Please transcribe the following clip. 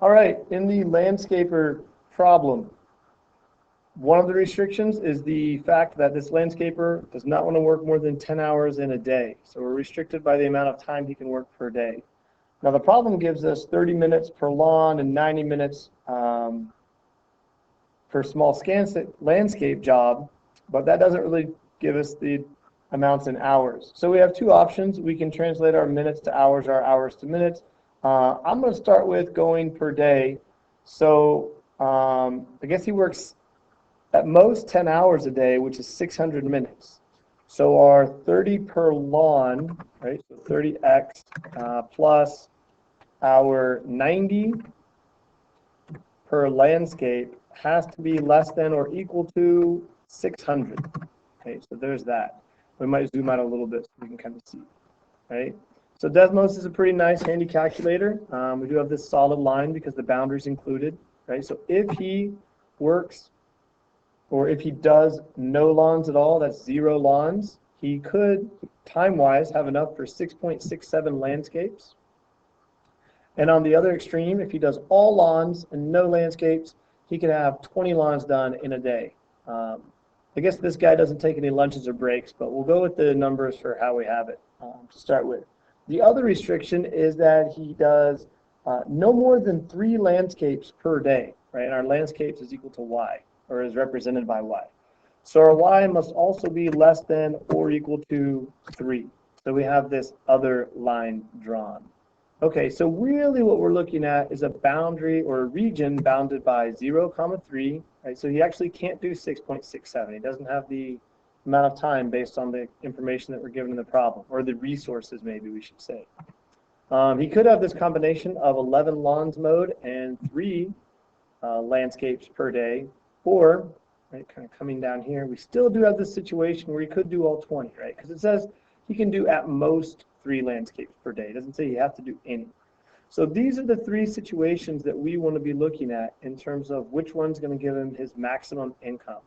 All right, in the landscaper problem, one of the restrictions is the fact that this landscaper does not want to work more than 10 hours in a day. So we're restricted by the amount of time he can work per day. Now the problem gives us 30 minutes per lawn and 90 minutes per small landscape job, but that doesn't really give us the amounts in hours. So we have two options. We can translate our minutes to hours, our hours to minutes. I'm going to start with going per day. So I guess he works at most 10 hours a day, which is 600 minutes. So our 30 per lawn, right, so 30x plus our 90 per landscape has to be less than or equal to 600. Okay, so there's that. We might zoom out a little bit so we can kind of see, right? So Desmos is a pretty nice handy calculator. We do have this solid line because the boundary's included, right? So if he works, or if he does no lawns at all, that's 0 lawns, he could, time-wise, have enough for 6.67 landscapes. And on the other extreme, if he does all lawns and no landscapes, he could have 20 lawns done in a day. I guess this guy doesn't take any lunches or breaks, but we'll go with the numbers for how we have it to start with. The other restriction is that he does no more than 3 landscapes per day, right? And our landscapes is equal to y, or is represented by y. So our y must also be less than or equal to 3. So we have this other line drawn. Okay, so really what we're looking at is a boundary or a region bounded by 0, 3, right? So he actually can't do 6.67. He doesn't have the amount of time based on the information that we're given in the problem, or the resources maybe we should say. He could have this combination of 11 lawns mowed and 3 landscapes per day, or, right, kind of coming down here, we still do have this situation where he could do all 20, right? Because it says he can do at most 3 landscapes per day. It doesn't say you have to do any. So these are the 3 situations that we want to be looking at in terms of which one's going to give him his maximum income.